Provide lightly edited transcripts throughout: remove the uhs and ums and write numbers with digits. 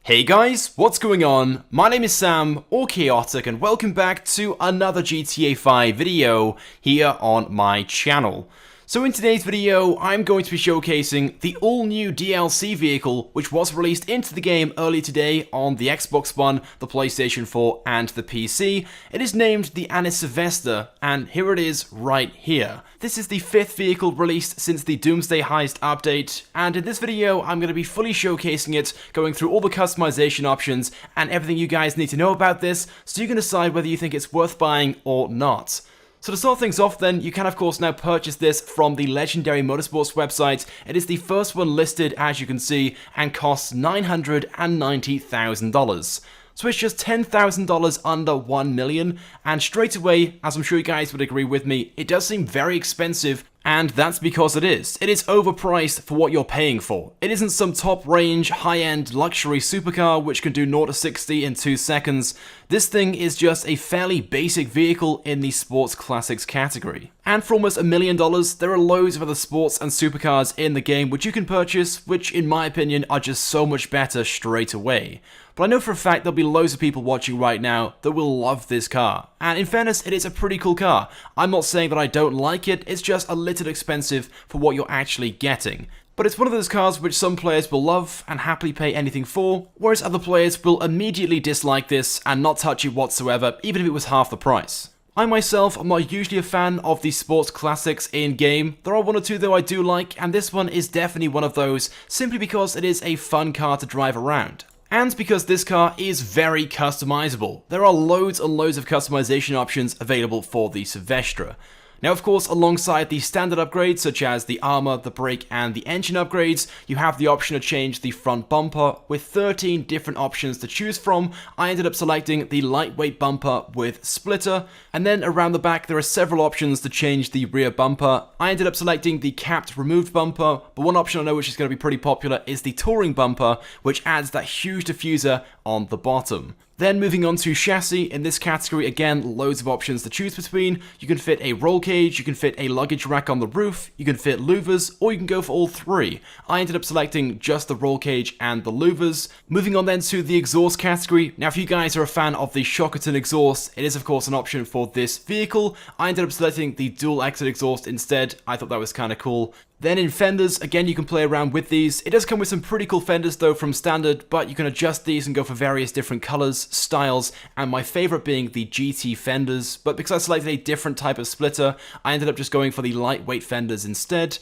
Hey guys, what's going on? My name is Sam, or Chaotic, and welcome back to another GTA 5 video here on my channel. So in today's video, I'm going to be showcasing the all-new DLC vehicle which was released into the game earlier today on the Xbox One, the PlayStation 4 and the PC. It is named the ANNIS Savestra, and here it is right here. This is the 5th vehicle released since the Doomsday Heist update, and in this video I'm going to be fully showcasing it, going through all the customization options and everything you guys need to know about this, so you can decide whether you think it's worth buying or not. So to start things off then, you can of course now purchase this from the Legendary Motorsports website. It is the first one listed, as you can see, and costs $990,000. So it's just $10,000 under $1 million, and straight away, as I'm sure you guys would agree with me, it does seem very expensive. And that's because it is. It is overpriced for what you're paying for. It isn't some top-range, high-end luxury supercar which can do 0 to 60 in 2 seconds. This thing is just a fairly basic vehicle in the sports classics category. And for almost $1 million, there are loads of other sports and supercars in the game which you can purchase, which in my opinion are just so much better straight away. But I know for a fact there'll be loads of people watching right now that will love this car. And in fairness, it is a pretty cool car. I'm not saying that I don't like it, it's just a little expensive for what you're actually getting. But it's one of those cars which some players will love and happily pay anything for, whereas other players will immediately dislike this and not touch it whatsoever, even if it was half the price. I myself am not usually a fan of the sports classics in-game. There are one or two though I do like, and this one is definitely one of those, simply because it is a fun car to drive around. And because this car is very customizable. There are loads and loads of customization options available for the Savestra. Now of course, alongside the standard upgrades such as the armor, the brake and the engine upgrades, you have the option to change the front bumper with 13 different options to choose from. I ended up selecting the lightweight bumper with splitter, and then around the back there are several options to change the rear bumper. I ended up selecting the capped removed bumper, but one option I know which is going to be pretty popular is the touring bumper, which adds that huge diffuser on the bottom. Then moving on to chassis, in this category again loads of options to choose between. You can fit a roll cage, you can fit a luggage rack on the roof, you can fit louvers, or you can go for all three. I ended up selecting just the roll cage and the louvers. Moving on then to the exhaust category. Now if you guys are a fan of the Shockerton exhaust, it is of course an option for this vehicle. I ended up selecting the dual exit exhaust instead. I thought that was kind of cool. Then in fenders, again you can play around with these. It does come with some pretty cool fenders though from standard, but you can adjust these and go for various different colors, styles, and my favorite being the GT fenders. But because I selected a different type of splitter, I ended up just going for the lightweight fenders instead.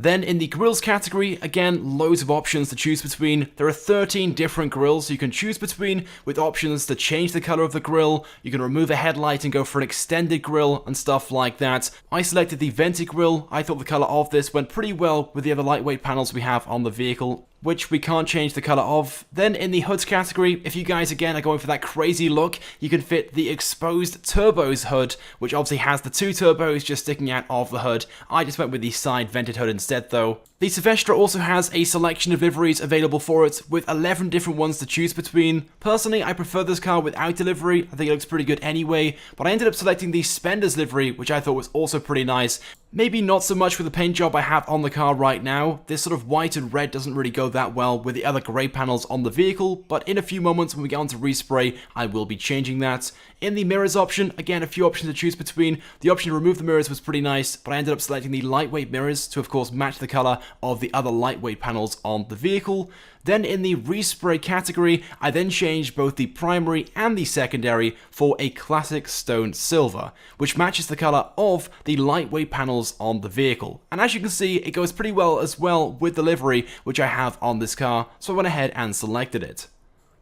Then in the grills category, again, loads of options to choose between. There are 13 different grills you can choose between, with options to change the color of the grill. You can remove a headlight and go for an extended grill and stuff like that. I selected the vented grill. I thought the color of this went pretty well with the other lightweight panels we have on the vehicle, which we can't change the color of. Then in the hoods category, if you guys again are going for that crazy look, you can fit the exposed turbos hood, which obviously has the 2 turbos just sticking out of the hood. I just went with the side vented hood instead though. The Savestra also has a selection of liveries available for it, with 11 different ones to choose between. Personally, I prefer this car without delivery. I think it looks pretty good anyway, but I ended up selecting the Spender's livery, which I thought was also pretty nice. Maybe not so much with the paint job I have on the car right now. This sort of white and red doesn't really go that well with the other grey panels on the vehicle, but in a few moments when we get onto respray, I will be changing that. In the mirrors option, again a few options to choose between. The option to remove the mirrors was pretty nice, but I ended up selecting the lightweight mirrors to of course match the colour of the other lightweight panels on the vehicle. Then in the respray category, I then changed both the primary and the secondary for a classic stone silver, which matches the colour of the lightweight panels on the vehicle. And as you can see, it goes pretty well as well with the livery which I have on this car, so I went ahead and selected it.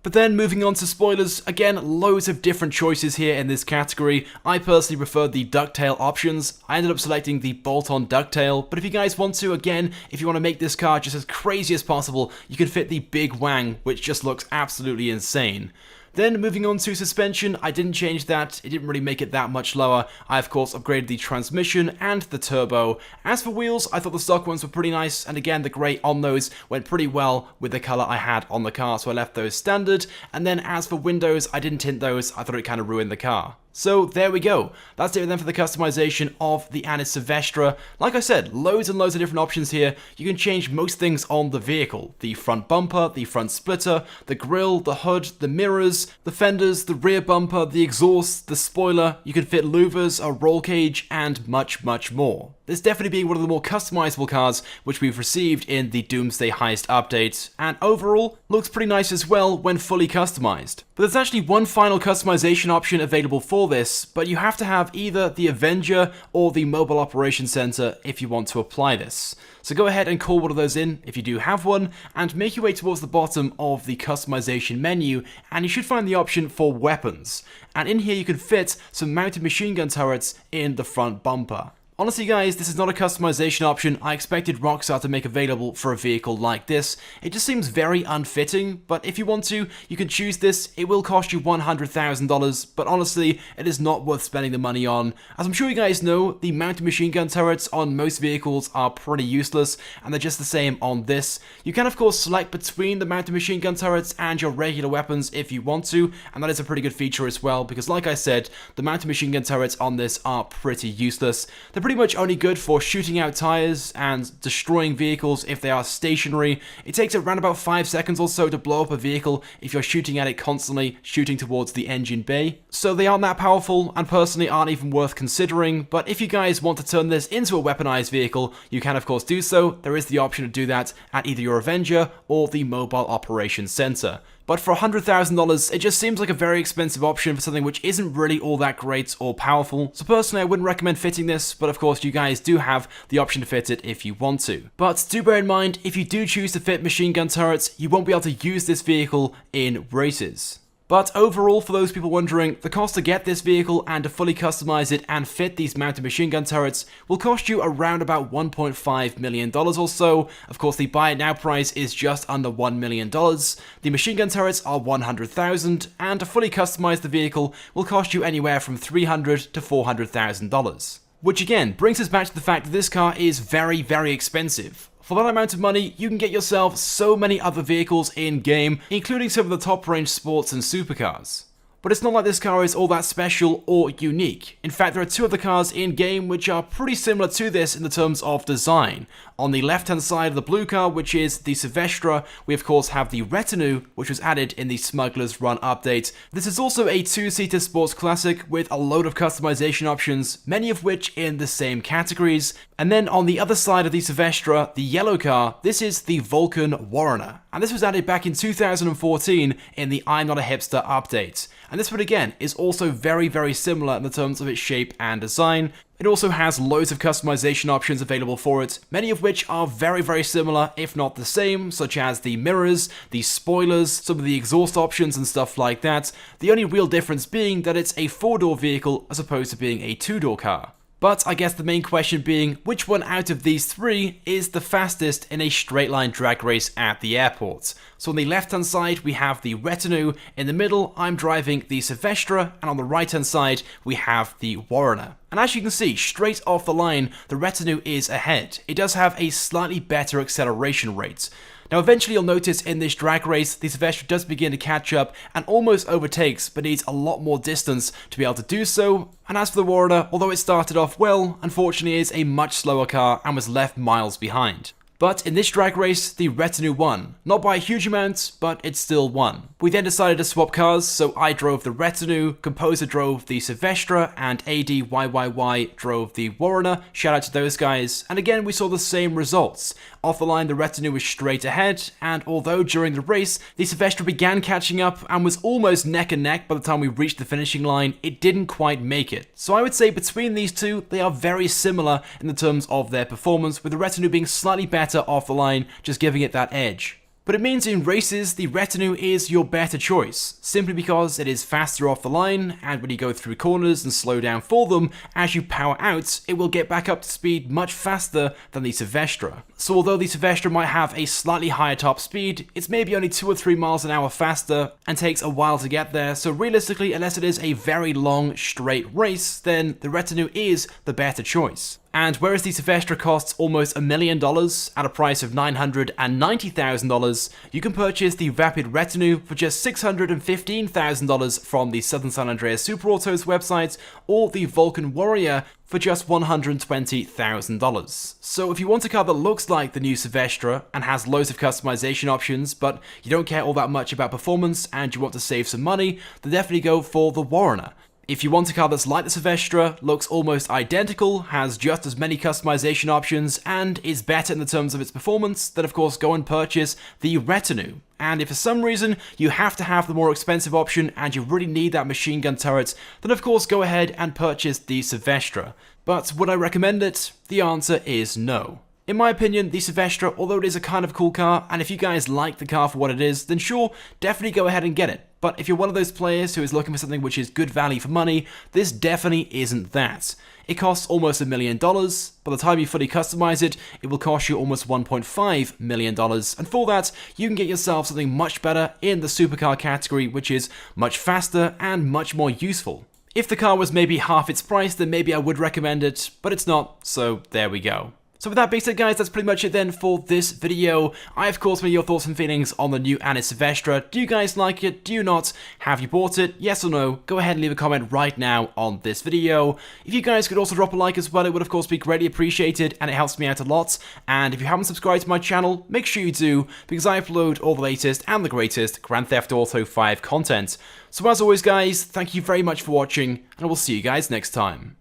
But then moving on to spoilers, again loads of different choices here in this category. I personally preferred the ducktail options. I ended up selecting the bolt-on ducktail, but if you guys want to, again, if you want to make this car just as crazy as possible, you can fit the big wang, which just looks absolutely insane. Then moving on to suspension, I didn't change that, it didn't really make it that much lower. I of course upgraded the transmission and the turbo. As for wheels, I thought the stock ones were pretty nice, and again the grey on those went pretty well with the colour I had on the car, so I left those standard. And then as for windows, I didn't tint those, I thought it kind of ruined the car. So there we go. That's it then for the customization of the ANNIS Savestra. Like I said, loads and loads of different options here. You can change most things on the vehicle. The front bumper, the front splitter, the grille, the hood, the mirrors, the fenders, the rear bumper, the exhaust, the spoiler. You can fit louvers, a roll cage, and much, much more. This definitely being one of the more customizable cars which we've received in the Doomsday Heist update, and overall looks pretty nice as well when fully customized. But there's actually one final customization option available for this, but you have to have either the Avenger or the Mobile Operations Center if you want to apply this. So go ahead and call one of those in if you do have one, and make your way towards the bottom of the customization menu, and you should find the option for weapons. And in here you can fit some mounted machine gun turrets in the front bumper. Honestly guys, this is not a customization option I expected Rockstar to make available for a vehicle like this. It just seems very unfitting, but if you want to, you can choose this. It will cost you $100,000, but honestly, it is not worth spending the money on. As I'm sure you guys know, the mounted machine gun turrets on most vehicles are pretty useless, and they're just the same on this. You can of course select between the mounted machine gun turrets and your regular weapons if you want to, and that is a pretty good feature as well, because like I said, the mounted machine gun turrets on this are pretty useless. They're pretty much only good for shooting out tires and destroying vehicles if they are stationary. It takes around about 5 seconds or so to blow up a vehicle if you're shooting at it constantly, shooting towards the engine bay. So they aren't that powerful, and personally aren't even worth considering, but if you guys want to turn this into a weaponized vehicle, you can of course do so. There is the option to do that at either your Avenger or the Mobile Operations Center. But for $100,000, it just seems like a very expensive option for something which isn't really all that great or powerful. So personally, I wouldn't recommend fitting this, but of course you guys do have the option to fit it if you want to. But do bear in mind, if you do choose to fit machine gun turrets, you won't be able to use this vehicle in races. But overall, for those people wondering, the cost to get this vehicle and to fully customize it and fit these mounted machine gun turrets will cost you around about $1.5 million or so. Of course, the buy it now price is just under $1 million. The machine gun turrets are $100,000, and to fully customize the vehicle will cost you anywhere from $300,000 to $400,000. Which again brings us back to the fact that this car is very, very expensive. For that amount of money, you can get yourself so many other vehicles in-game, including some of the top-range sports and supercars. But it's not like this car is all that special or unique. In fact, there are two other cars in-game which are pretty similar to this in the terms of design. On the left-hand side of the blue car, which is the Savestra, we of course have the Retinue, which was added in the Smuggler's Run update. This is also a two-seater sports classic with a load of customization options, many of which in the same categories. And then on the other side of the Savestra, the yellow car, this is the Vulcan Warrener. And this was added back in 2014 in the I'm Not a Hipster update. And this one again is also very, very similar in the terms of its shape and design. It also has loads of customization options available for it, many of which are very, very similar, if not the same, such as the mirrors, the spoilers, some of the exhaust options and stuff like that. The only real difference being that it's a 4-door vehicle as opposed to being a 2-door car. But I guess the main question being, which one out of these three is the fastest in a straight line drag race at the airport? So on the left hand side we have the Retinue, in the middle I'm driving the Savestra, and on the right hand side we have the Warrener. And as you can see, straight off the line, the Retinue is ahead. It does have a slightly better acceleration rate. Now eventually you'll notice in this drag race, the Savestra does begin to catch up and almost overtakes, but needs a lot more distance to be able to do so. And as for the Warrener, although it started off well, unfortunately is a much slower car and was left miles behind. But in this drag race, the Retinue won. Not by a huge amount, but it still won. We then decided to swap cars, so I drove the Retinue, Composer drove the Savestra, and ADYYY drove the Warrener. Shout out to those guys. And again, we saw the same results. Off the line, the Retinue was straight ahead, and although during the race, the Savestra began catching up and was almost neck and neck by the time we reached the finishing line, it didn't quite make it. So I would say between these two, they are very similar in the terms of their performance, with the Retinue being slightly better off the line, just giving it that edge. But it means in races, the Retinue is your better choice, simply because it is faster off the line, and when you go through corners and slow down for them, as you power out, it will get back up to speed much faster than the Savestra. So although the Savestra might have a slightly higher top speed, it's maybe only 2 or 3 miles an hour faster, and takes a while to get there, so realistically, unless it is a very long, straight race, then the Retinue is the better choice. And whereas the Savestra costs almost $1 million at a price of $990,000, you can purchase the Rapid Retinue for just $615,000 from the Southern San Andreas Super Autos website, or the Vulcan Warrior for just $120,000. So if you want a car that looks like the new Savestra and has loads of customization options, but you don't care all that much about performance and you want to save some money, then definitely go for the Warrior. If you want a car that's like the Savestra, looks almost identical, has just as many customization options, and is better in the terms of its performance, then of course go and purchase the Retinue. And if for some reason you have to have the more expensive option and you really need that machine gun turret, then of course go ahead and purchase the Savestra. But would I recommend it? The answer is no. In my opinion, the Savestra, although it is a kind of cool car, and if you guys like the car for what it is, then sure, definitely go ahead and get it. But if you're one of those players who is looking for something which is good value for money, this definitely isn't that. It costs almost $1 million. By the time you fully customize it, it will cost you almost $1.5 million. And for that, you can get yourself something much better in the supercar category, which is much faster and much more useful. If the car was maybe half its price, then maybe I would recommend it, but it's not, so there we go. So with that being said, guys, that's pretty much it then for this video. I, of course, want your thoughts and feelings on the new ANNIS Savestra. Do you guys like it? Do you not? Have you bought it? Yes or no? Go ahead and leave a comment right now on this video. If you guys could also drop a like as well, it would, of course, be greatly appreciated, and it helps me out a lot. And if you haven't subscribed to my channel, make sure you do, because I upload all the latest and the greatest Grand Theft Auto 5 content. So as always, guys, thank you very much for watching, and I will see you guys next time.